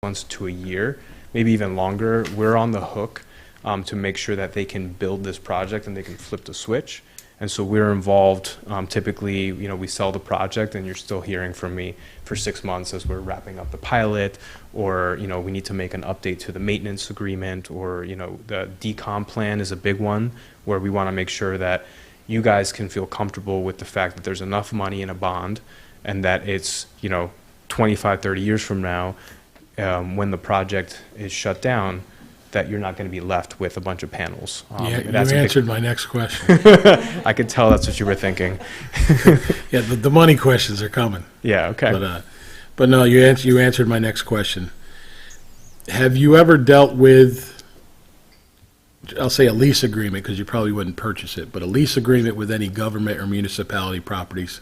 months to a year, maybe even longer, we're on the hook to make sure that they can build this project and they can flip the switch. And so we're involved. Typically, we sell the project, and you're still hearing from me for 6 months as we're wrapping up the pilot, or we need to make an update to the maintenance agreement, or the decom plan is a big one where we want to make sure that you guys can feel comfortable with the fact that there's enough money in a bond, and that it's 25, 30 years from now, when the project is shut down, that you're not going to be left with a bunch of panels. You answered my next question. I could tell that's what you were thinking. Yeah, the money questions are coming. Yeah, okay. But no, you answered my next question. Have you ever dealt with, I'll say a lease agreement, because you probably wouldn't purchase it, but a lease agreement with any government or municipality properties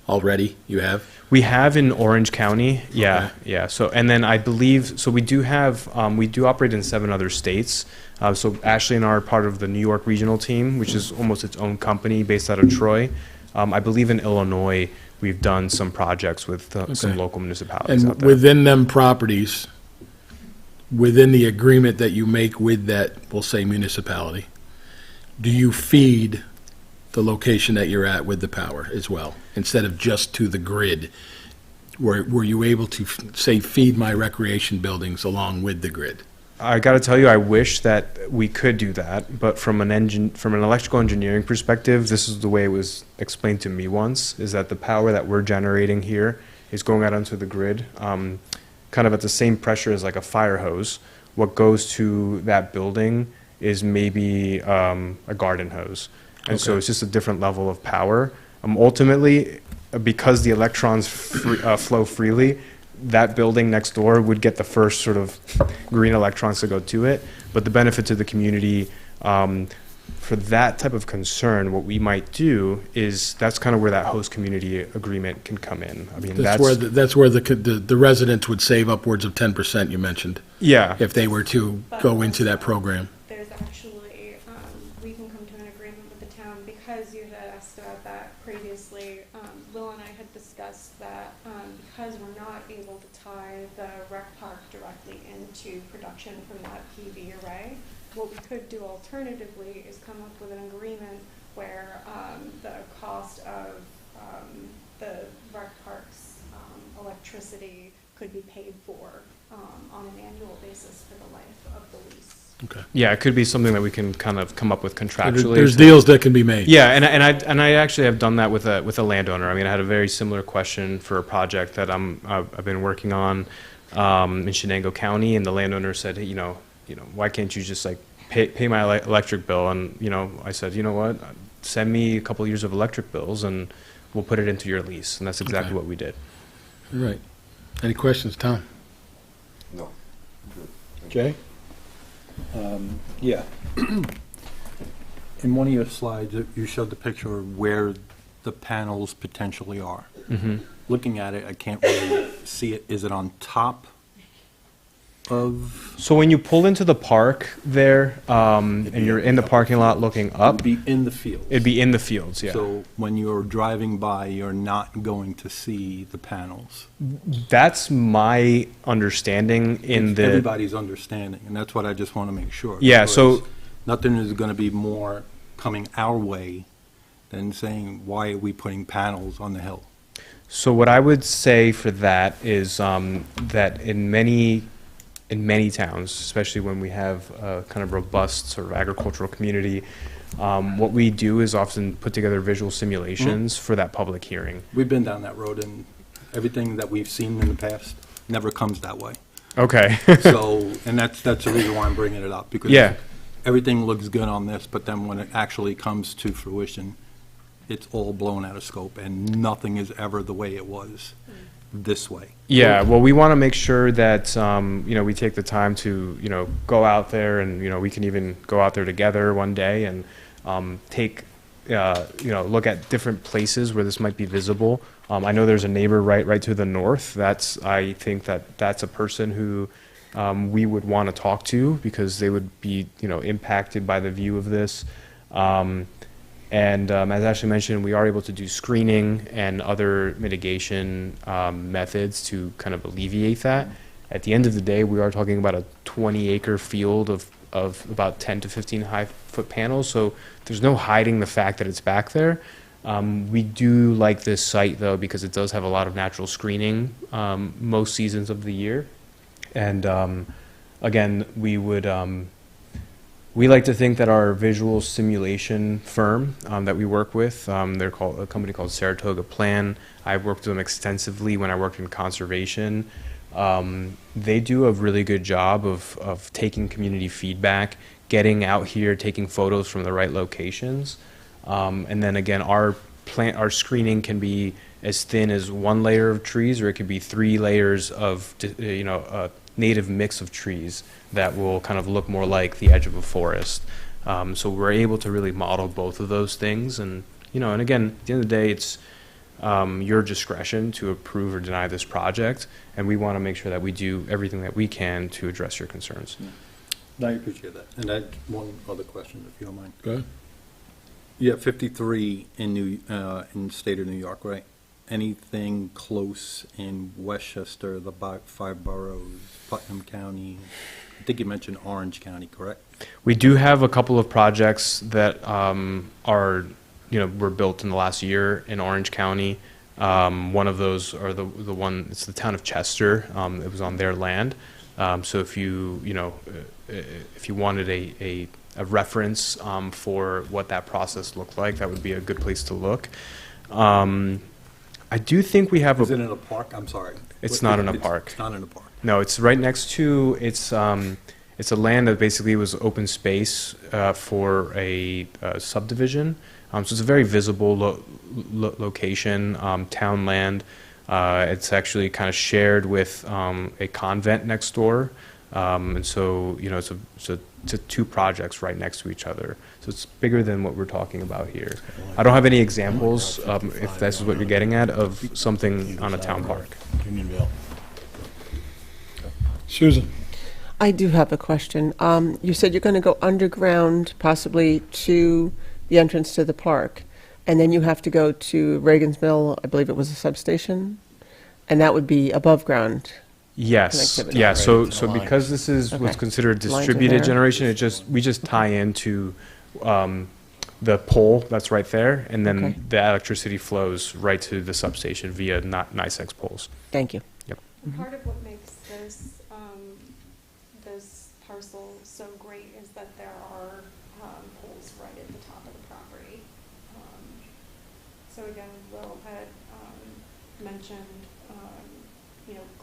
already? You have? We have in Orange County, yeah, Okay. yeah. So, and then I believe, so we do have, we do operate in 7 other states. So Ashley and I are part of the New York regional team, which is almost its own company based out of Troy. I believe in Illinois, we've done some projects with some Okay. local municipalities out And there. within them properties, within the agreement that you make with that, we'll say municipality, do you feed the location that you're at with the power as well, instead of just to the grid? Were you able to, say, feed my recreation buildings along with the grid? I got to tell you, I wish that we could do that, but from an electrical engineering perspective, this is the way it was explained to me once, is that the power that we're generating here is going out onto the grid, kind of at the same pressure as like a fire hose. What goes to that building is maybe a garden hose. And so Okay. it's just a different level of power. Ultimately, because the electrons flow freely, that building next door would get the first sort of green electrons to go to it. But the benefit to the community, for that type of concern, what we might do is that's kind of where that host community agreement can come in. I mean, That's where the residents would save upwards of 10%, you mentioned, yeah. if they were to go into that program. There's actually, we can come to an agreement with the town, because you had asked about that previously. Will and I had discussed that, because we're not able to tie the rec park directly into production from that PV array, what we could do alternatively is come up with an agreement where the cost of the rec park's electricity could be paid for on an annual basis for the life of the lease. Okay. Yeah, it could be something that we can kind of come up with contractually. There's deals that can be made. Yeah, and I actually have done that with a landowner. I mean, I had a very similar question for a project that I've been working on in Shenango County, and the landowner said, hey, why can't you just like pay my electric bill? And I said, you know what, send me a couple years of electric bills, and we'll put it into your lease, and that's exactly Okay. what we did. All right. Any questions, Tom? No. Jay? Yeah. In one of your slides, you showed the picture of where the panels potentially are. Mm-hmm. Looking at it, I can't really see it. Is it on top of? So when you pull into the park there, and you're in the parking lot looking up, It'd be in the field. it'd be in the fields, yeah. So when you're driving by, you're not going to see the panels. That's my understanding in It's the... everybody's understanding, and that's what I just want to make sure. Yeah, so- because nothing is going to be more coming our way than saying, why are we putting panels on the hill? So what I would say for that is that in many towns, especially when we have a kind of robust sort of agricultural community, what we do is often put together visual simulations for that public hearing. We've been down that road, and everything that we've seen in the past never comes that way. Okay. So, and that's the reason why I'm bringing it up, because Yeah. everything looks good on this, but then when it actually comes to fruition, it's all blown out of scope, and nothing is ever the way it was this way. Yeah, well, we want to make sure that, we take the time to, go out there, and, we can even go out there together one day and take, look at different places where this might be visible. I know there's a neighbor right to the north. I think that's a person who we would want to talk to, because they would be, impacted by the view of this. And as Ashley mentioned, we are able to do screening and other mitigation methods to kind of alleviate that. At the end of the day, we are talking about a 20-acre field of about 10 to 15 high-foot panels, so there's no hiding the fact that it's back there. We do like this site, though, because it does have a lot of natural screening most seasons of the year. And again, we like to think that our visual simulation firm that we work with, they're called a company called Saratoga Plan. I've worked with them extensively when I worked in conservation. They do a really good job of taking community feedback, getting out here, taking photos from the right locations. And then again, our screening can be as thin as one layer of trees, or it could be 3 layers of, a native mix of trees that will kind of look more like the edge of a forest. So we're able to really model both of those things. And, and again, at the end of the day, it's your discretion to approve or deny this project. And we want to make sure that we do everything that we can to address your concerns. I appreciate that. And I, one other question, if you don't mind. Go ahead. Yeah, 53 in the state of New York, right? Anything close in Westchester, the 5 boroughs, Putnam County? I think you mentioned Orange County, correct? We do have a couple of projects that were built in the last year in Orange County. One of those are the one, it's the town of Chester. It was on their land. So if you wanted a reference for what that process looked like, that would be a good place to look. I do think we have Is it in a park? I'm sorry. It's not in a park. It's not in a park. No, it's right next to, it's a land that basically was open space for a subdivision. So it's a very visible location, town land. It's actually kind of shared with a convent next door. And so, it's 2 projects right next to each other. So it's bigger than what we're talking about here. I don't have any examples, if this is what you're getting at, of something on a town park. Unionville. Susan? I do have a question. You said you're going to go underground, possibly to the entrance to the park, and then you have to go to Reagan's Mill, I believe it was a substation, and that would be above ground. Yes, Connectivity. yeah, so Right, to the because this is what's Okay. considered Lines are distributed there. generation, we just tie into the pole that's right there, and then Okay. the electricity flows right to the substation via NICEX poles. Thank you. Part of what makes this parcel so great is that there are poles right at the top of the property. So again, Will had mentioned,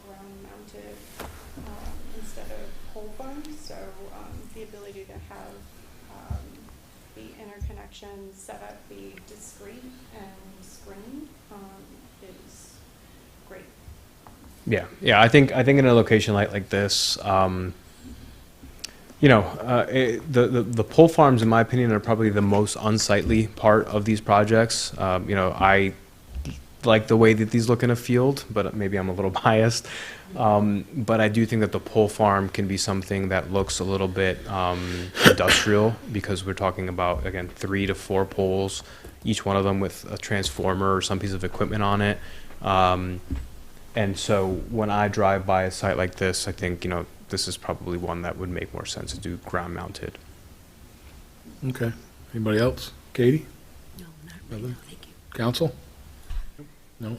ground-mounted instead of pole farms. So the ability to have the interconnection set up, be discrete and screened is great. Yeah, I think in a location like this, the pole farms, in my opinion, are probably the most unsightly part of these projects. I like the way that these look in a field, but maybe I'm a little biased. But I do think that the pole farm can be something that looks a little bit industrial, because we're talking about, again, 3 to 4 poles, each one of them with a transformer or some piece of equipment on it. And so when I drive by a site like this, I think, this is probably one that would make more sense to do ground mounted. Okay. Anybody else? Katie? No, not really. Thank you. Council? No?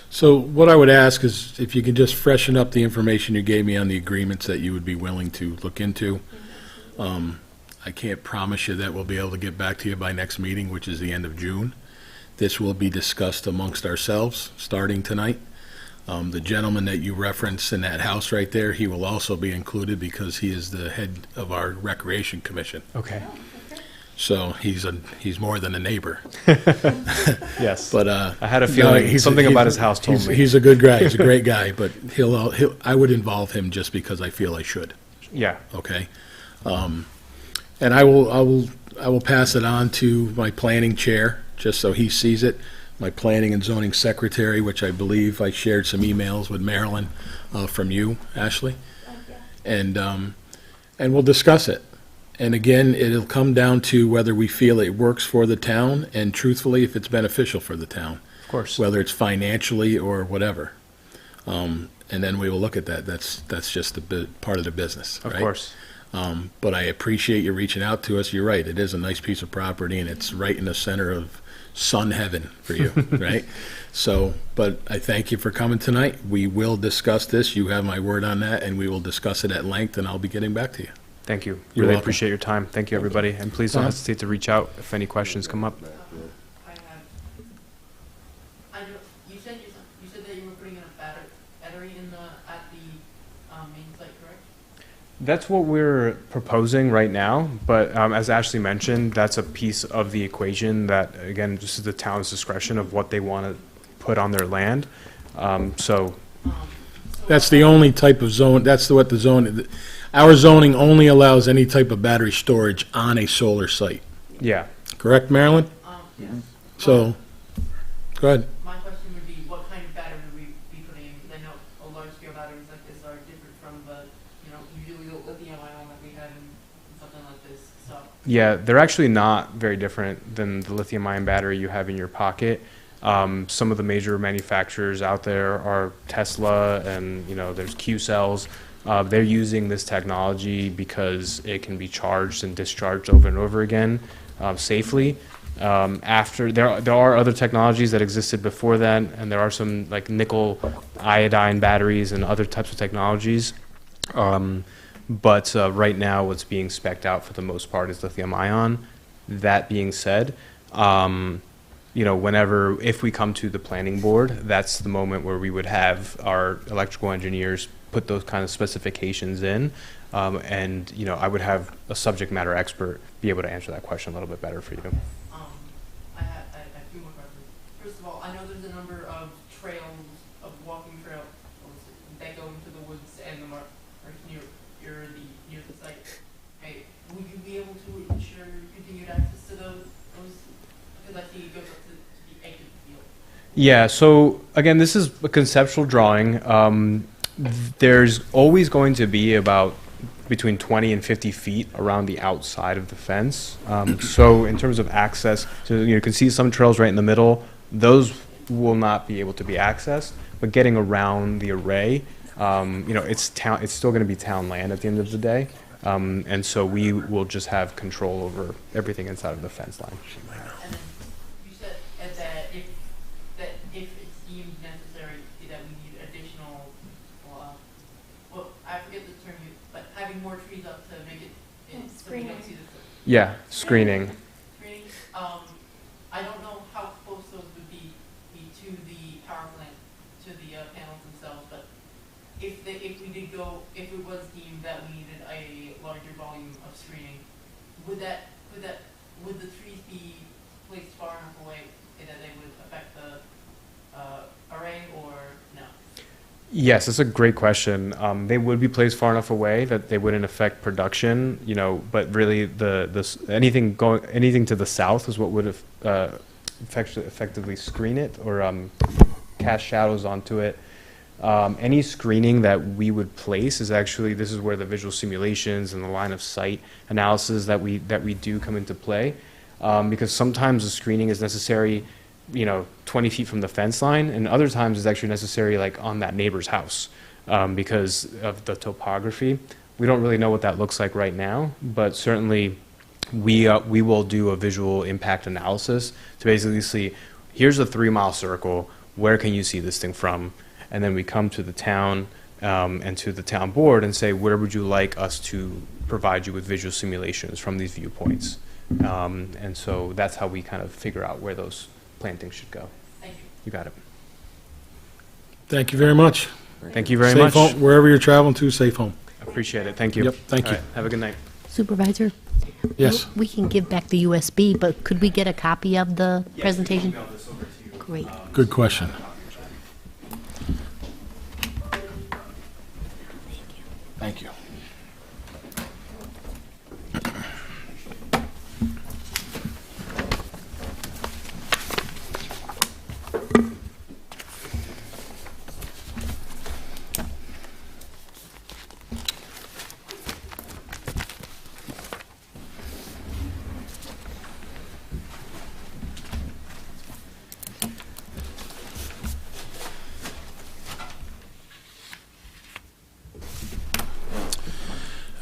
So what I would ask is if you could just freshen up the information you gave me on the agreements that you would be willing to look into. I can't promise you that we'll be able to get back to you by next meeting, which is the end of June. This will be discussed amongst ourselves, starting tonight. The gentleman that you referenced in that house right there, he will also be included because he is the head of our Recreation Commission. Okay. So he's more than a neighbor. Yes. But I had a feeling something about his house told me. He's a good guy. He's a great guy, but I would involve him just because I feel I should. Yeah. Okay. And I will pass it on to my planning chair, just so he sees it. My planning and zoning secretary, which I believe I shared some emails with Marilyn from you, Ashley, and we'll discuss it. And again, it'll come down to whether we feel it works for the town, and truthfully, if it's beneficial for the town, Of course. whether it's financially or whatever. And and then we will look at that. That's just part of the business, Of right? course. But I appreciate you reaching out to us. You're right, it is a nice piece of property, and it's right in the center of sun heaven for you, right? So, but I thank you for coming tonight. We will discuss this. You have my word on that, and we will discuss it at length, and I'll be getting back to you. Thank you. You're Really welcome. appreciate your time. Thank you, everybody. And please don't Uh-huh. hesitate to reach out if any questions come up. You said that you were putting in a battery in at the main site, correct? That's what we're proposing right now, but as Ashley mentioned, that's a piece of the equation that, again, just is the town's discretion of what they want to put on their land. So, That's the only type of zone, that's what the zone, our zoning only allows any type of battery storage on a solar site. yeah. Correct, Marilyn? Yes. So, go ahead. My question would be, what kind of battery would we be putting in? Because I know large-scale batteries like this are different from the, usually the lithium-ion that we have in something like this, so. Yeah, they're actually not very different than the lithium-ion battery you have in your pocket. Some of the major manufacturers out there are Tesla, and there's Q-cells. They're using this technology because it can be charged and discharged over and over again safely. After there are other technologies that existed before that, and there are some like nickel iodine batteries and other types of technologies. But right now, what's being spec'd out for the most part is lithium-ion. That being said, if we come to the planning board, that's the moment where we would have our electrical engineers put those kind of specifications in. I would have a subject matter expert be able to answer that question a little bit better for you. I have a few more questions. First of all, I know there's a number of trails, of walking trails that go into the woods and the mark, or near the site. Hey, would you be able to ensure continued access to those? Because I see it goes up to the edge of the field. Yeah, so again, this is a conceptual drawing. There's always going to be about between 20 and 50 feet around the outside of the fence. So in terms of access, so you can see some trails right in the middle. Those will not be able to be accessed, but getting around the array, it's still going to be town land at the end of the day. And so we will just have control over everything inside of the fence line. And then you said that if it's deemed necessary that we need additional, I forget the term but having more trees up to make it, so we don't Screening. see the Yeah, screening. screening. I don't know how close those would be to the power plant, to the panels themselves, but if it was deemed that we needed a larger volume of screening, would the trees be placed far enough away that they would affect the array, or no? Yes, that's a great question. They would be placed far enough away that they wouldn't affect production, but really anything to the south is what would effectively screen it or cast shadows onto it. Any screening that we would place is actually, this is where the visual simulations and the line of sight analysis that we do come into play, because sometimes the screening is necessary 20 feet from the fence line, and other times it's actually necessary like on that neighbor's house because of the topography. We don't really know what that looks like right now, but certainly we will do a visual impact analysis to basically see, here's a 3-mile circle, where can you see this thing from? And then we come to the town and to the town board and say, where would you like us to provide you with visual simulations from these viewpoints? And so that's how we kind of figure out where those plantings should go. Thank you. You got it. Thank you very much. Thank you very Safe much. home, wherever you're traveling to, safe home. Appreciate it. Thank you. Yep, thank All you. right, have a good night. Supervisor? Yes. We can give back the USB, but could we get a copy of the presentation? Great. Good question. Thank you.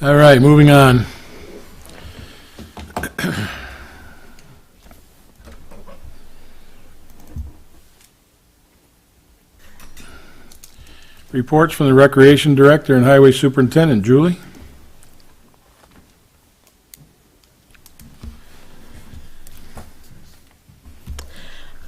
All right, moving on. Reports from the Recreation Director and Highway Superintendent. Julie?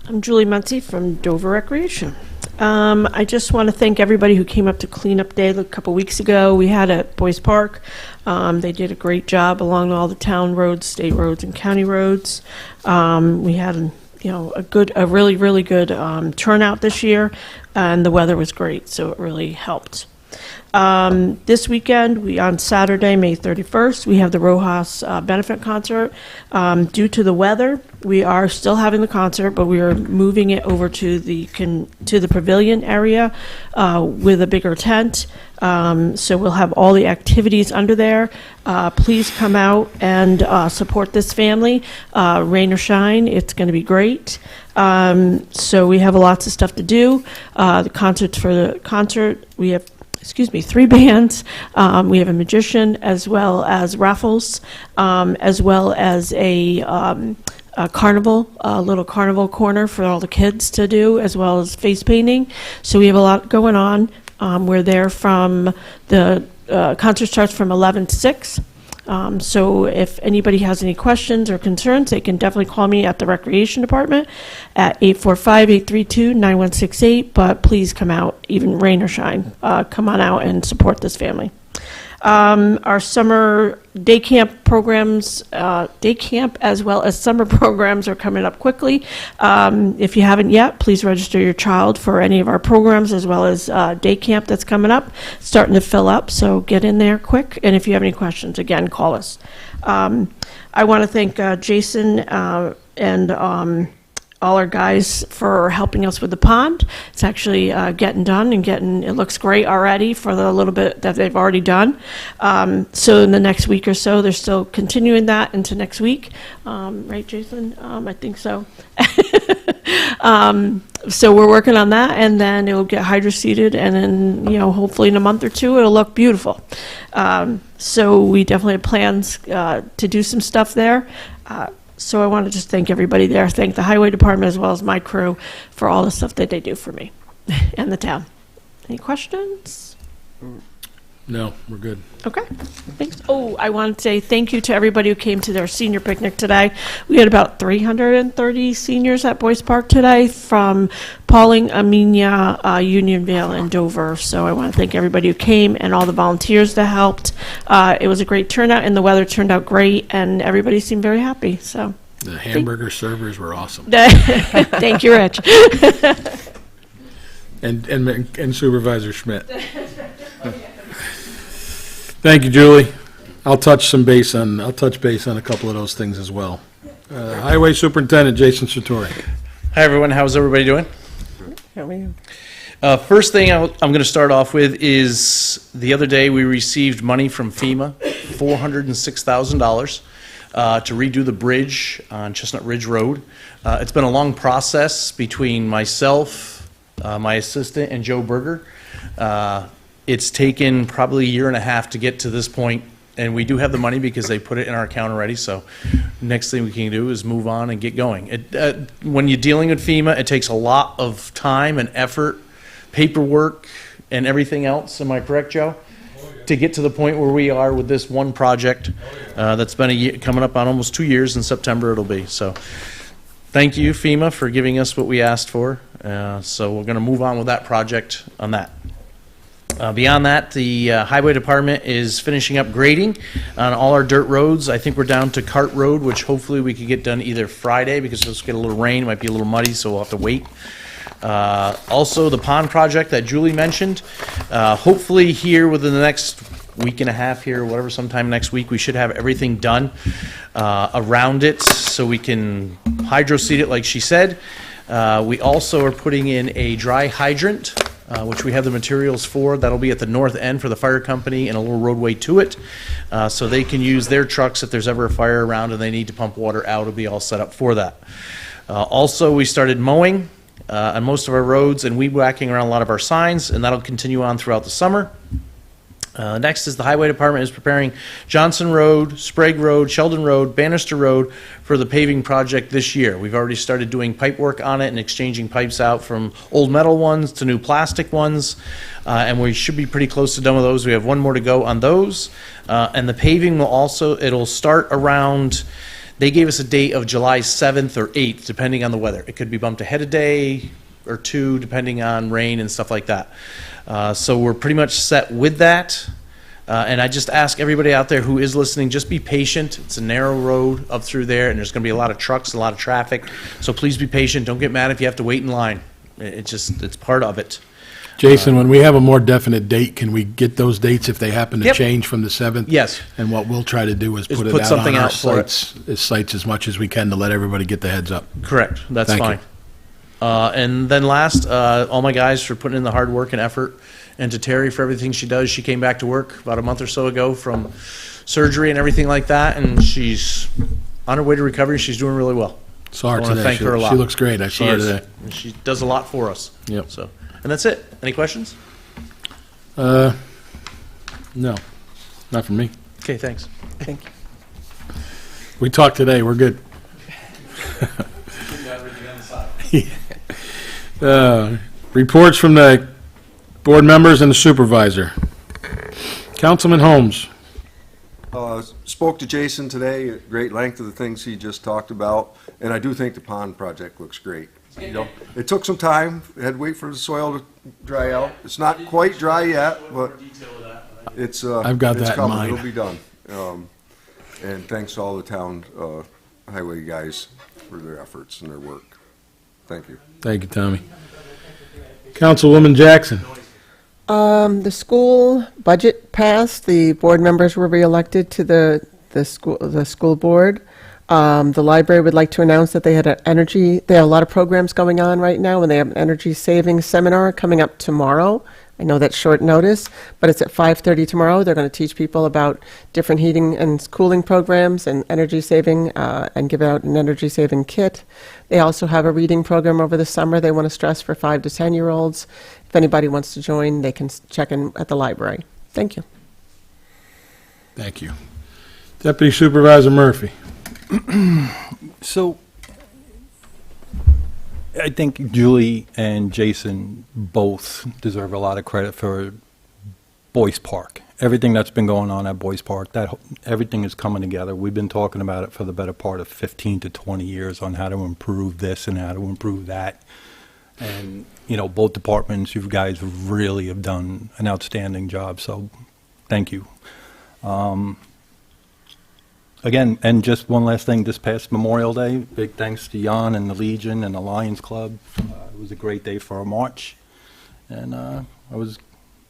I'm Julie Muncy from Dover Recreation. I just want to thank everybody who came up to cleanup day a couple weeks ago. We had at Boys Park. They did a great job along all the town roads, state roads, and county roads. We had, a really, really good turnout this year, and the weather was great, so it really helped. This weekend, on Saturday, May 31st, we have the Rojas benefit concert. Due to the weather, we are still having the concert, but we are moving it over to the pavilion area with a bigger tent. So we'll have all the activities under there. Please come out and support this family. Rain or shine, it's going to be great. So we have lots of stuff to do. The concert, we have 3 bands. We have a magician, as well as raffles, as well as a carnival, a little carnival corner for all the kids to do, as well as face painting. So we have a lot going on. We're there from the concert starts from 11 to 6. So if anybody has any questions or concerns, they can definitely call me at the Recreation Department at 845-832-9168. But please come out, even rain or shine. Come on out and support this family. Our summer day camp programs, day camp as well as summer programs are coming up quickly. If you haven't yet, please register your child for any of our programs, as well as day camp that's coming up. It's starting to fill up, so get in there quick. And if you have any questions, again, call us. I want to thank Jason and all our guys for helping us with the pond. It's actually getting done and it looks great already for the little bit that they've already done. So in the next week or so, they're still continuing that into next week. Right, Jason? I think so. So we're working on that, and then it'll get hydro-seeded, and then, hopefully in a month or two, it'll look beautiful. So we definitely have plans to do some stuff there. So I want to just thank everybody there, thank the Highway Department as well as my crew for all the stuff that they do for me and the town. Any questions? No, we're good. Okay, thanks. Oh, I want to say thank you to everybody who came to their senior picnic today. We had about 330 seniors at Boys Park today from Pauling, Amenia, Unionville, and Dover. So I want to thank everybody who came and all the volunteers that helped. It was a great turnout, and the weather turned out great, and everybody seemed very happy. So The hamburger servers were awesome. thank you, Rich. And Supervisor Schmidt. Thank you, Julie. I'll touch base on a couple of those things as well. Highway Superintendent Jason Sartori. Hi, everyone. How's everybody doing? How are you? First thing I'm going to start off with is the other day we received money from FEMA, $406,000, to redo the bridge on Chestnut Ridge Road. It's been a long process between myself, my assistant, and Joe Berger. It's taken probably a year and a half to get to this point, and we do have the money because they put it in our account already, so next thing we can do is move on and get going. When you're dealing with FEMA, it takes a lot of time and effort, paperwork, and everything else. Am I correct, Joe? To get to the point where we are with this one project that's been a year, coming up on almost 2 years. In September it'll be. So thank you, FEMA, for giving us what we asked for. So we're going to move on with that project on that. Beyond that, the Highway Department is finishing up grading on all our dirt roads. I think we're down to Cart Road, which hopefully we could get done either Friday, because it's get a little rain, it might be a little muddy, so we'll have to wait. Also, the pond project that Julie mentioned, hopefully here within the next week and a half here, whatever, sometime next week, we should have everything done around it so we can hydro seed it like she said. We also are putting in a dry hydrant, which we have the materials for. That'll be at the north end for the fire company and a little roadway to it, so they can use their trucks if there's ever a fire around and they need to pump water out. It'll be all set up for that. Also, we started mowing on most of our roads and weed whacking around a lot of our signs, and that'll continue on throughout the summer. Next is the Highway Department is preparing Johnson Road, Sprague Road, Sheldon Road, Bannister Road for the paving project this year. We've already started doing pipe work on it and exchanging pipes out from old metal ones to new plastic ones, and we should be pretty close to done with those. We have one more to go on those, and the paving will also, it'll start around, they gave us a date of July 7th or 8th, depending on the weather. It could be bumped ahead a day or two, depending on rain and stuff like that. So we're pretty much set with that. And I just ask everybody out there who is listening, just be patient. It's a narrow road up through there, and there's going to be a lot of trucks, a lot of traffic. So please be patient. Don't get mad if you have to wait in line. It's part of it. Jason, when we have a more definite date, can we get those dates if they happen to Yep. change from the 7th? Yes. And what we'll try to do is Is put it put out something on our out for it. sites as much as we can to let everybody get the heads up. Correct. That's Thank you. fine. And then last, all my guys for putting in the hard work and effort, and to Terry for everything she does. She came back to work about a month or so ago from surgery and everything like that, and she's on her way to recovery. She's doing really well. Saw her I wanna today. thank her a lot. She looks great. I She saw her is. today. And she does a lot for us. Yep. So, and that's it. Any questions? No, not from me. Okay, thanks. Thank you. We talked today, we're good. Reports from the board members and the supervisor. Councilman Holmes. Spoke to Jason today at great length of the things he just talked about, and I do think the pond project looks great. You know, it took some time, had to wait for the soil to dry out. It's not quite dry yet, but it's, I've got it's that in coming. mind. It'll be done. And thanks to all the town, highway guys for their efforts and their work. Thank you. Thank you, Tommy. Councilwoman Jackson. The school budget passed. The board members were reelected to the school board. The library would like to announce that they have a lot of programs going on right now, and they have an energy savings seminar coming up tomorrow. I know that's short notice, but it's at 5:30 tomorrow. They're going to teach people about different heating and cooling programs and energy saving, and give out an energy saving kit. They also have a reading program over the summer they want to stress for 5 to 10-year-olds. If anybody wants to join, they can check in at the library. Thank you. Thank you. Deputy Supervisor Murphy. So, I think Julie and Jason both deserve a lot of credit for Boyce Park. Everything that's been going on at Boyce Park, everything is coming together. We've been talking about it for the better part of 15 to 20 years on how to improve this and how to improve that. And, you know, both departments, you guys really have done an outstanding job, so thank you. Again, and just one last thing, this past Memorial Day, big thanks to Jan and the Legion and the Lions Club. It was a great day for a march, and I was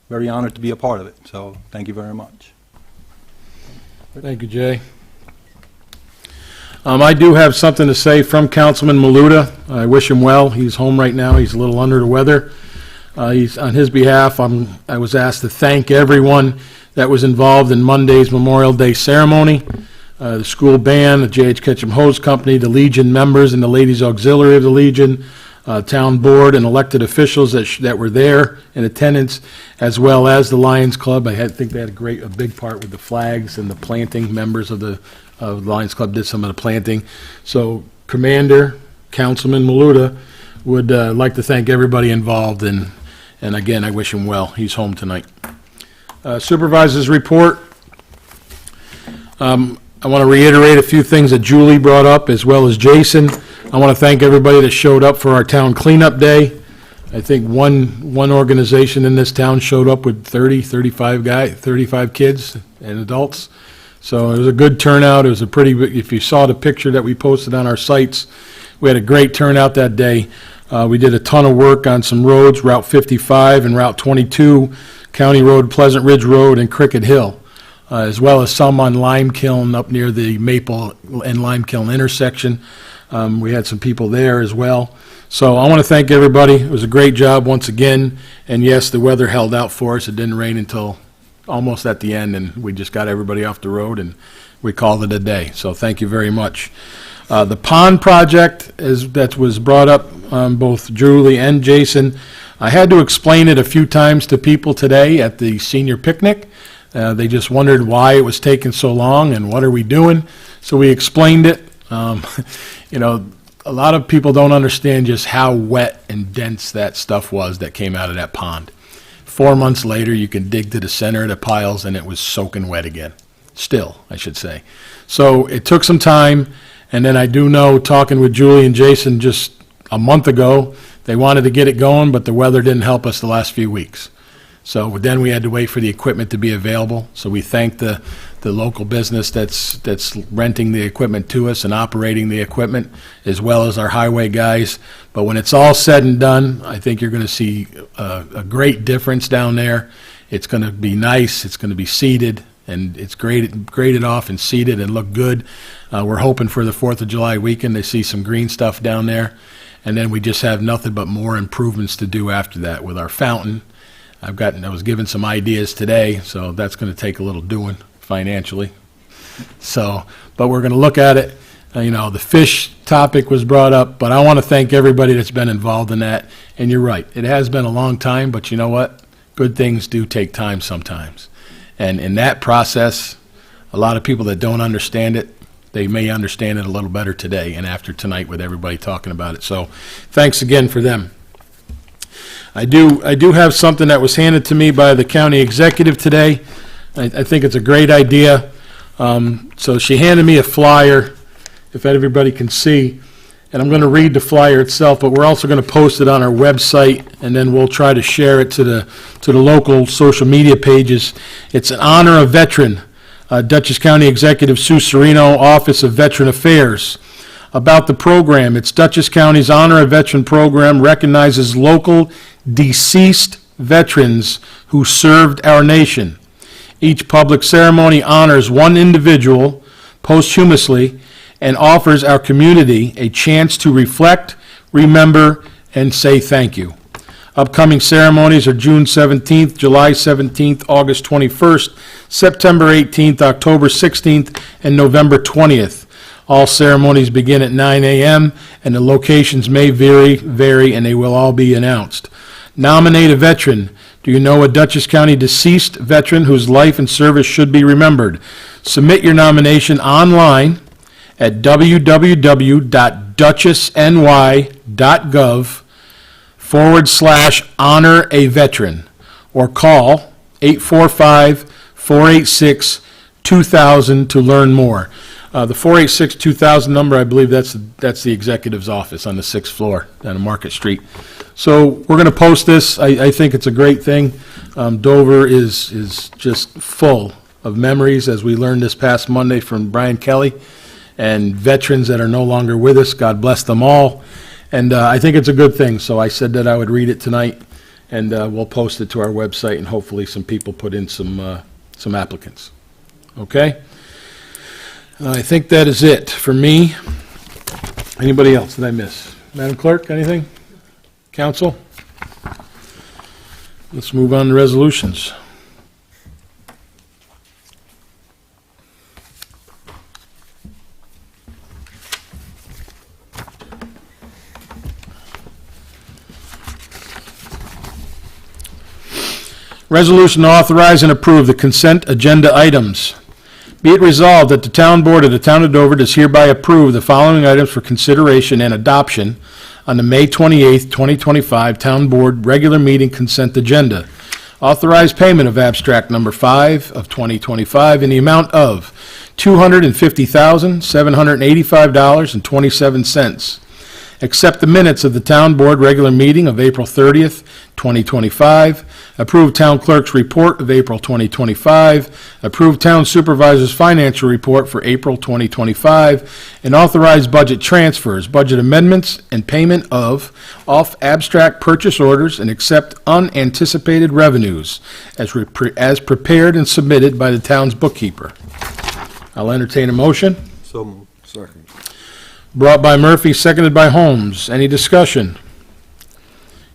very honored to be a part of it, so thank you very much. Thank you, Jay. I do have something to say from Councilman Maluta. I wish him well. He's home right now. He's a little under the weather. He's on his behalf. I was asked to thank everyone that was involved in Monday's Memorial Day ceremony. The school band, the J.H. Ketchum Hose Company, the Legion members and the Ladies Auxiliary of the Legion, town board and elected officials that were there in attendance, as well as the Lions Club. I think they had a big part with the flags and the planting. Members of the Lions Club did some of the planting. So Commander, Councilman Maluta would like to thank everybody involved, and again, I wish him well. He's home tonight. Supervisor's report. I want to reiterate a few things that Julie brought up, as well as Jason. I want to thank everybody that showed up for our town cleanup day. I think one organization in this town showed up with 35 kids and adults. So it was a good turnout. It was if you saw the picture that we posted on our sites, we had a great turnout that day. We did a ton of work on some roads, Route 55 and Route 22, County Road, Pleasant Ridge Road, and Cricket Hill. As well as some on Lime Kiln up near the Maple and Lime Kiln intersection. We had some people there as well. So I want to thank everybody. It was a great job once again. And yes, the weather held out for us. It didn't rain until almost at the end, and we just got everybody off the road and we called it a day. So thank you very much. The pond project that was brought up, both Julie and Jason. I had to explain it a few times to people today at the senior picnic. They just wondered why it was taking so long and what are we doing. So we explained it. You know, a lot of people don't understand just how wet and dense that stuff was that came out of that pond. 4 months later, you can dig to the center of the piles and it was soaking wet again. Still, I should say. So it took some time, and then I do know, talking with Julie and Jason just a month ago, they wanted to get it going, but the weather didn't help us the last few weeks. So then we had to wait for the equipment to be available. So we thank the local business that's renting the equipment to us and operating the equipment, as well as our highway guys. But when it's all said and done, I think you're going to see a great difference down there. It's going to be nice. It's going to be seeded, and it's graded off and seeded and look good. We're hoping for the 4th of July weekend to see some green stuff down there. And then we just have nothing but more improvements to do after that with our fountain. I was given some ideas today, so that's going to take a little doing financially. So, but we're going to look at it. You know, the fish topic was brought up, but I want to thank everybody that's been involved in that. And you're right, it has been a long time, but you know what? Good things do take time sometimes. And in that process, a lot of people that don't understand it, they may understand it a little better today and after tonight with everybody talking about it. So thanks again for them. I do have something that was handed to me by the county executive today. I think it's a great idea. So she handed me a flyer, if everybody can see, and I'm going to read the flyer itself, but we're also going to post it on our website, and then we'll try to share it to the local social media pages. It's in honor of veteran, Dutchess County Executive Sue Serino, Office of Veteran Affairs. About the program, it's Dutchess County's Honor a Veteran program recognizes local deceased veterans who served our nation. Each public ceremony honors one individual posthumously and offers our community a chance to reflect, remember, and say thank you. Upcoming ceremonies are June 17th, July 17th, August 21st, September 18th, October 16th, and November 20th. All ceremonies begin at 9 a.m., and the locations may vary, and they will all be announced. Nominate a veteran. Do you know a Dutchess County deceased veteran whose life and service should be remembered? Submit your nomination online at www.dutchessny.gov/honor a veteran, or call 845-486-2000 to learn more. The 486-2000 number, I believe that's the executive's office on the 6th floor down on Market Street. So we're going to post this. I think it's a great thing. Dover is just full of memories, as we learned this past Monday from Brian Kelly, and veterans that are no longer with us. God bless them all. And I think it's a good thing. So I said that I would read it tonight, and we'll post it to our website, and hopefully some people put in some applicants. Okay? I think that is it for me. Anybody else that I miss? Madam Clerk, anything? Council? Let's move on to resolutions. Resolution to authorize and approve the consent agenda items. Be it resolved that the Town Board of the Town of Dover does hereby approve the following items for consideration and adoption on the May 28th, 2025 Town Board regular meeting consent agenda. Authorize payment of abstract number 5 of 2025 in the amount of $250,785.27. Accept the minutes of the Town Board regular meeting of April 30th, 2025. Approve Town Clerk's report of April 2025. Approve Town Supervisor's financial report for April 2025. And authorize budget transfers, budget amendments, and payment of off-abstract purchase orders and accept unanticipated revenues as prepared and submitted by the town's bookkeeper. I'll entertain a motion. So moved. Second. Brought by Murphy, seconded by Holmes. Any discussion?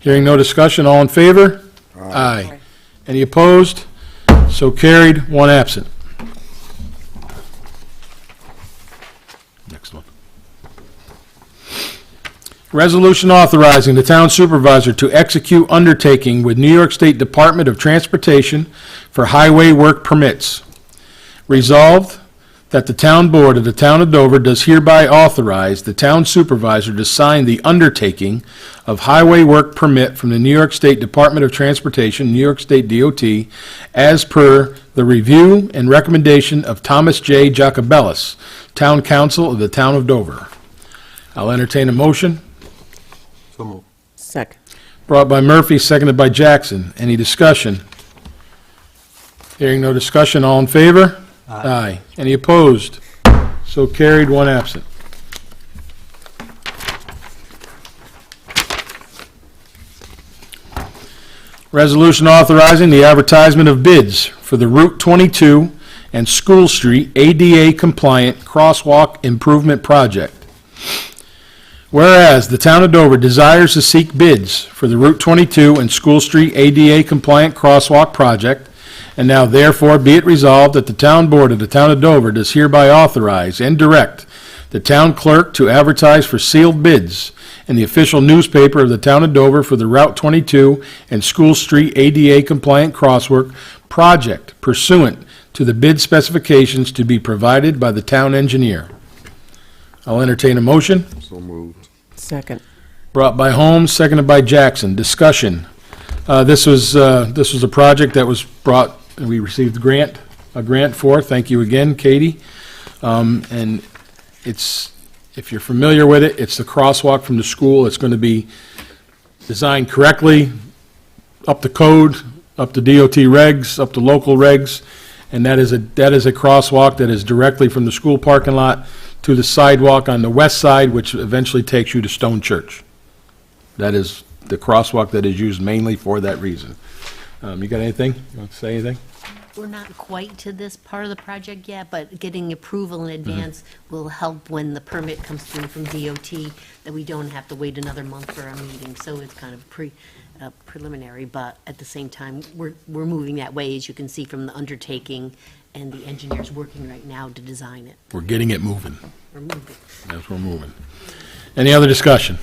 Hearing no discussion, all in favor? Aye. Any opposed? So carried, one absent. Next one. Resolution authorizing the town supervisor to execute undertaking with New York State Department of Transportation for highway work permits. Resolved that the town board of the town of Dover does hereby authorize the town supervisor to sign the undertaking of highway work permit from the New York State Department of Transportation, New York State DOT, as per the review and recommendation of Thomas J. Jacobellis, Town Council of the town of Dover. I'll entertain a motion. So moved. Second. Brought by Murphy, seconded by Jackson. Any discussion? Hearing no discussion, all in favor? Aye. Any opposed? So carried, one absent. Resolution authorizing the advertisement of bids for the Route 22 and School Street ADA-compliant crosswalk improvement project. Whereas the town of Dover desires to seek bids for the Route 22 and School Street ADA-compliant crosswalk project, and now therefore be it resolved that the town board of the town of Dover does hereby authorize and direct the town clerk to advertise for sealed bids in the official newspaper of the town of Dover for the Route 22 and School Street ADA-compliant crosswalk project pursuant to the bid specifications to be provided by the town engineer. I'll entertain a motion. So moved. Second. Brought by Holmes, seconded by Jackson. Discussion. This was a project that was brought, and we received a grant for. Thank you again, Katie. And it's, if you're familiar with it, it's the crosswalk from the school. It's going to be designed correctly, up to code, up to DOT regs, up to local regs, and that is a crosswalk that is directly from the school parking lot to the sidewalk on the west side, which eventually takes you to Stone Church. That is the crosswalk that is used mainly for that reason. You got anything? You want to say anything? We're not quite to this part of the project yet, but getting approval in advance will help when the permit comes through from DOT, that we don't have to wait another month for a meeting. So it's kind of preliminary, but at the same time, we're moving that way, as you can see from the undertaking, and the engineer's working right now to design it. We're getting it moving. We're moving. Yes, we're moving. Any other discussion?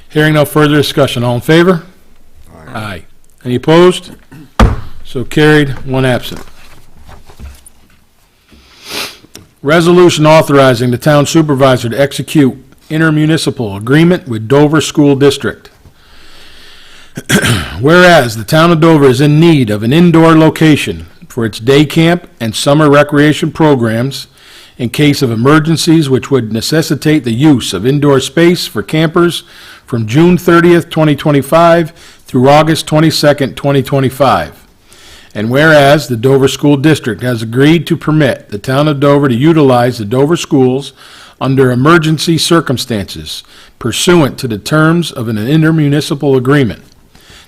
Hearing no further discussion, all in favor? Aye. Any opposed? So carried, one absent. Resolution authorizing the town supervisor to execute intermunicipal agreement with Dover School District. Whereas the town of Dover is in need of an indoor location for its day camp and summer recreation programs in case of emergencies which would necessitate the use of indoor space for campers from June 30th, 2025 through August 22nd, 2025. And whereas the Dover School District has agreed to permit the town of Dover to utilize the Dover schools under emergency circumstances pursuant to the terms of an intermunicipal agreement.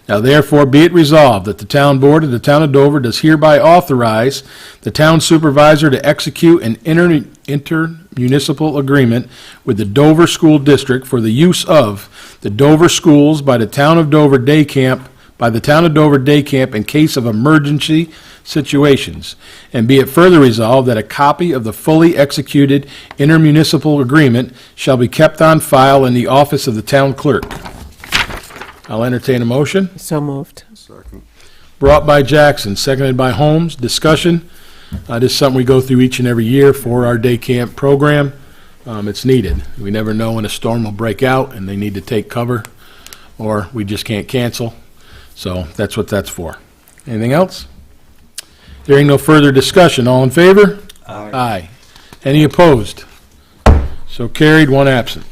Now therefore be it resolved that the town board of the town of Dover does hereby authorize the town supervisor to execute an intermunicipal agreement with the Dover School District for the use of the Dover schools by the town of Dover Day Camp in case of emergency situations. And be it further resolved that a copy of the fully executed intermunicipal agreement shall be kept on file in the office of the town clerk. I'll entertain a motion. So moved. Second. Brought by Jackson, seconded by Holmes. Discussion. This is something we go through each and every year for our day camp program. It's needed. We never know when a storm will break out and they need to take cover, or we just can't cancel. So that's what that's for. Anything else? Hearing no further discussion, all in favor? Aye. Any opposed? So carried, one absent.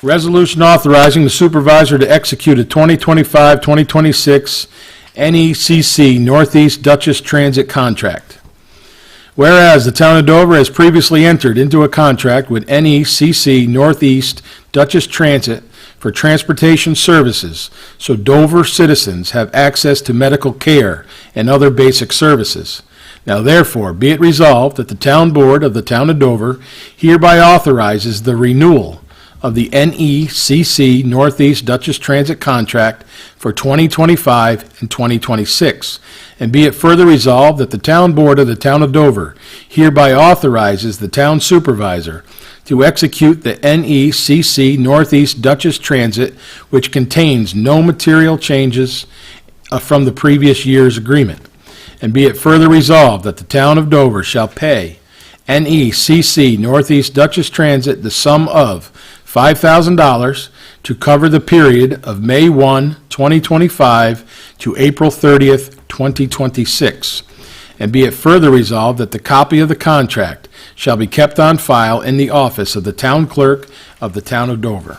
Resolution authorizing the supervisor to execute a 2025-2026 NECC Northeast Dutchess Transit contract. Whereas the town of Dover has previously entered into a contract with NECC Northeast Dutchess Transit for transportation services, so Dover citizens have access to medical care and other basic services. Now therefore, be it resolved that the town board of the town of Dover hereby authorizes the renewal of the NECC Northeast Dutchess Transit contract for 2025 and 2026. And be it further resolved that the Town Board of the Town of Dover hereby authorizes the Town Supervisor to execute the NECC Northeast Dutchess Transit, which contains no material changes from the previous year's agreement. And be it further resolved that the Town of Dover shall pay NECC Northeast Dutchess Transit the sum of $5,000 to cover the period of May 1, 2025 to April 30th, 2026. And be it further resolved that the copy of the contract shall be kept on file in the office of the Town Clerk of the Town of Dover.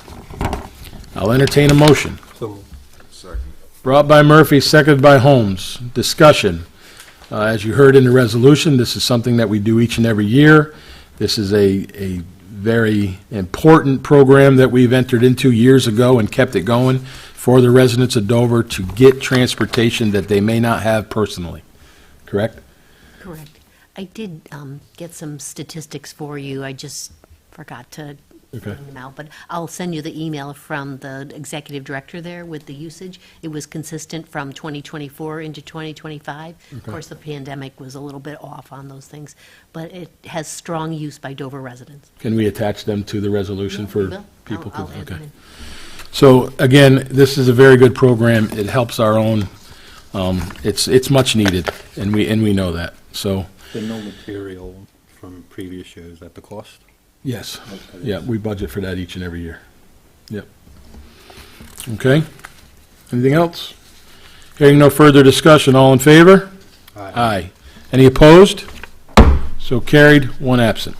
I'll entertain a motion. So, Second. Brought by Murphy, seconded by Holmes. Discussion. As you heard in the resolution, this is something that we do each and every year. This is a very important program that we've entered into years ago and kept it going for the residents of Dover to get transportation that they may not have personally. Correct? Correct. I did get some statistics for you. I just forgot to Okay. bring them out, but I'll send you the email from the executive director there with the usage. It was consistent from 2024 into 2025. Of course, the pandemic was a little bit off on those things, but it has strong use by Dover residents. Can we attach them to the resolution We for will. people? I'll to- add them Okay. in. So again, this is a very good program. It helps our own. It's much needed, and we know that. So the no material from previous years at the cost? yes, yeah, we budget for that each and every year. Yep. Okay. Anything else? Hearing no further discussion, all in favor? Aye. Any opposed? So carried, one absent.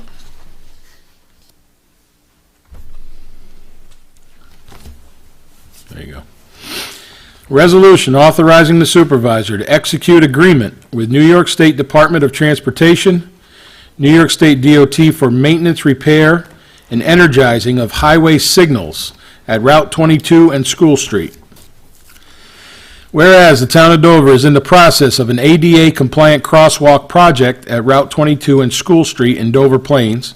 There you go. Resolution authorizing the supervisor to execute agreement with New York State Department of Transportation, New York State DOT for maintenance, repair, and energizing of highway signals at Route 22 and School Street. Whereas the town of Dover is in the process of an ADA-compliant crosswalk project at Route 22 and School Street in Dover Plains,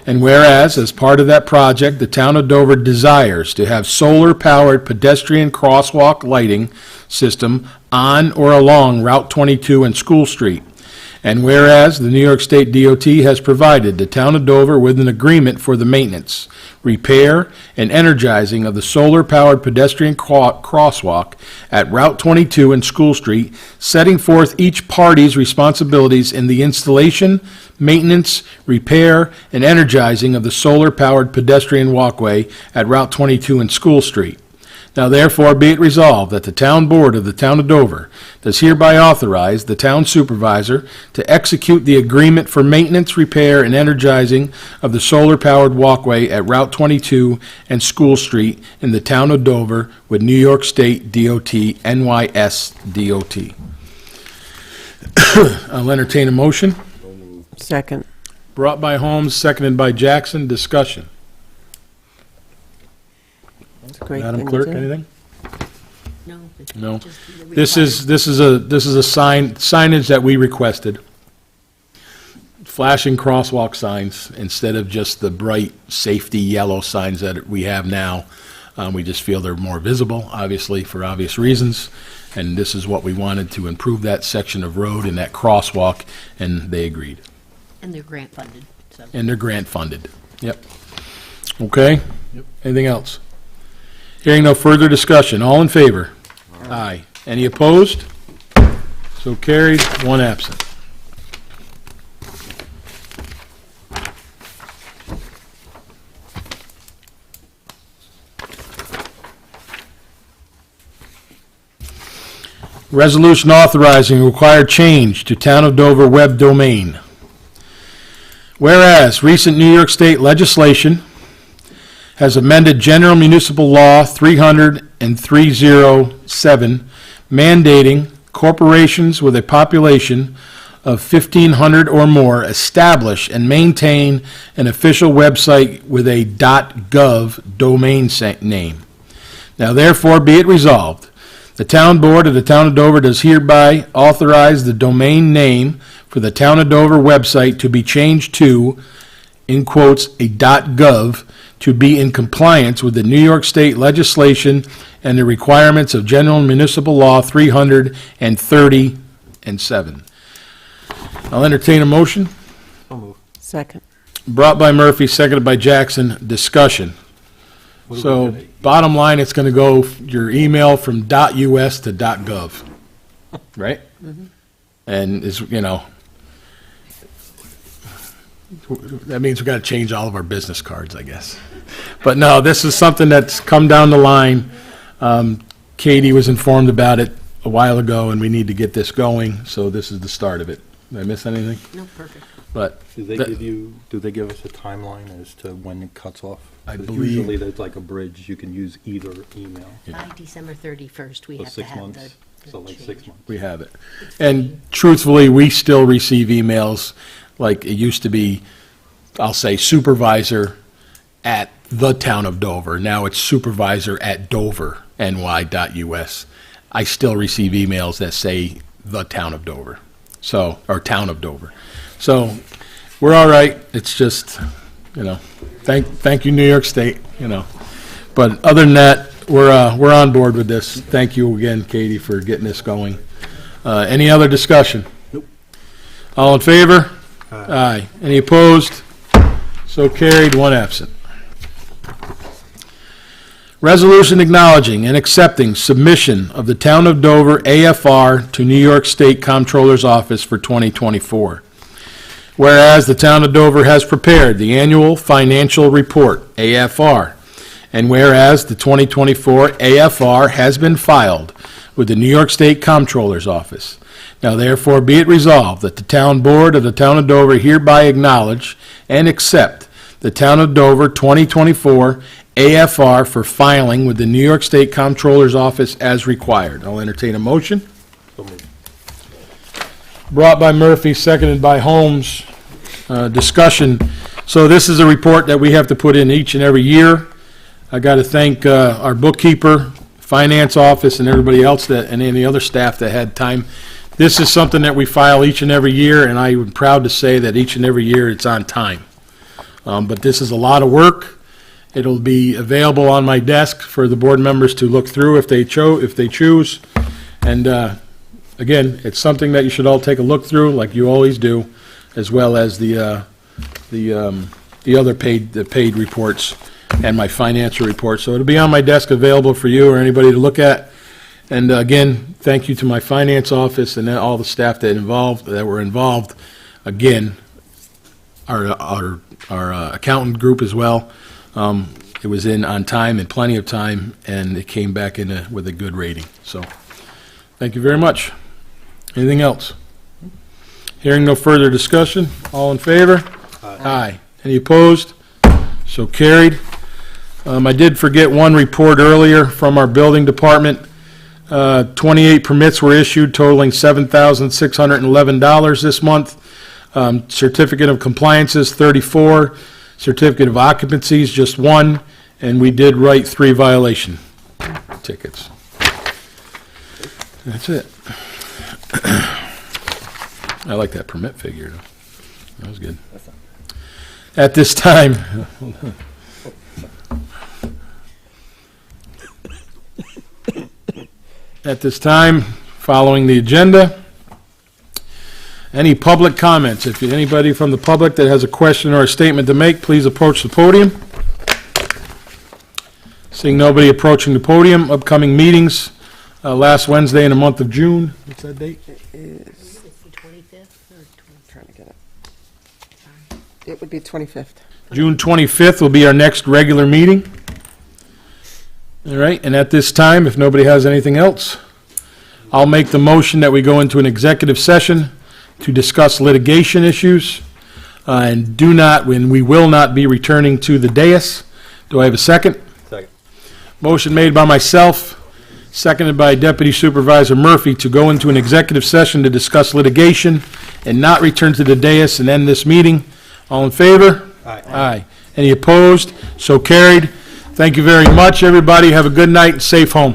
and whereas, as part of that project, the town of Dover desires to have solar-powered pedestrian crosswalk lighting system on or along Route 22 and School Street, and whereas the New York State DOT has provided the town of Dover with an agreement for the maintenance, repair, and energizing of the solar-powered pedestrian crosswalk at Route 22 and School Street, setting forth each party's responsibilities in the installation, maintenance, repair, and energizing of the solar-powered pedestrian walkway at Route 22 and School Street. Now therefore be it resolved that the Town Board of the Town of Dover does hereby authorize the Town Supervisor to execute the agreement for maintenance, repair, and energizing of the solar-powered walkway at Route 22 and School Street in the Town of Dover with New York State DOT, NYS DOT. I'll entertain a motion. Second. Brought by Holmes, seconded by Jackson. Discussion. It's a great Madam thing to Clerk, do. anything? No. it's No. just the This requirement. is a signage that we requested. Flashing crosswalk signs instead of just the bright safety yellow signs that we have now. We just feel they're more visible, obviously, for obvious reasons. And this is what we wanted to improve that section of road and that crosswalk, and they agreed. And they're grant funded, so. And they're grant funded. Yep. Okay? Anything else? Hearing no further discussion, all in favor? Aye. Any opposed? So carried, one absent. Resolution authorizing required change to Town of Dover web domain. Whereas recent New York State legislation has amended General Municipal Law 300 and 307, mandating corporations with a population of 1,500 or more establish and maintain an official website with a .gov domain name. Now therefore be it resolved, the Town Board of the Town of Dover does hereby authorize the domain name for the Town of Dover website to be changed to, in quotes, a .gov to be in compliance with the New York State legislation and the requirements of General Municipal Law 330-7. I'll entertain a motion. Second. Brought by Murphy, seconded by Jackson. Discussion. So, bottom line, it's going to go your email from .us to .gov, right? And it's, you know, that means we've got to change all of our business cards, I guess. But no, this is something that's come down the line. Katie was informed about it a while ago, and we need to get this going, so this is the start of it. Did I miss anything? No, perfect. But Do they give us a timeline as to when it cuts off? I 'Cause believe- Usually there's like a bridge, you can use either email. By December 31st, we So have to 6 have months, the so like 6 change. months. we have it. And truthfully, we still receive emails like it used to be, I'll say supervisor at the town of Dover. Now it's supervisor at Dover, ny.us. I still receive emails that say the town of Dover, so, or town of Dover. So, we're all right. It's just, you know, thank you, New York State, you know. But other than that, we're on board with this. Thank you again, Katie, for getting this going. Any other discussion? Nope. All in favor? Aye. Any opposed? So carried, one absent. Resolution acknowledging and accepting submission of the Town of Dover AFR to New York State Comptroller's Office for 2024. Whereas the Town of Dover has prepared the annual financial report, AFR, and whereas the 2024 AFR has been filed with the New York State Comptroller's Office. Now therefore be it resolved that the Town Board of the Town of Dover hereby acknowledge and accept the Town of Dover 2024 AFR for filing with the New York State Comptroller's Office as required. I'll entertain a motion. So moved. Brought by Murphy, seconded by Holmes. Discussion. So this is a report that we have to put in each and every year. I got to thank our bookkeeper, finance office, and everybody else that, and any other staff that had time. This is something that we file each and every year, and I'm proud to say that each and every year it's on time. But this is a lot of work. It'll be available on my desk for the board members to look through if they choose. And again, it's something that you should all take a look through, like you always do, as well as the other paid reports and my financial report. So it'll be on my desk, available for you or anybody to look at. And again, thank you to my finance office and all the staff that were involved. Again, our accountant group as well. It was in on time and plenty of time, and it came back in with a good rating. So, thank you very much. Anything else? Hearing no further discussion, all in favor? Aye. Any opposed? So carried. I did forget one report earlier from our building department. 28 permits were issued totaling $7,611 this month. Certificate of compliances, 34. Certificate of occupancies, just 1. And we did write 3 violation tickets. That's it. I like that permit figure. That was good. At this time, following the agenda, any public comments? If anybody from the public that has a question or a statement to make, please approach the podium. Seeing nobody approaching the podium, upcoming meetings, last Wednesday in the month of June. What's that date? It's the 25th or Trying to get it. It would be 25th. June 25th will be our next regular meeting. All right, and at this time, if nobody has anything else, I'll make the motion that we go into an executive session to discuss litigation issues, and we will not be returning to the dais. Do I have a second? Second. Motion made by myself, seconded by Deputy Supervisor Murphy to go into an executive session to discuss litigation and not return to the dais and end this meeting. All in favor? Aye. Aye. Any opposed? So carried. Thank you very much, everybody. Have a good night and safe home.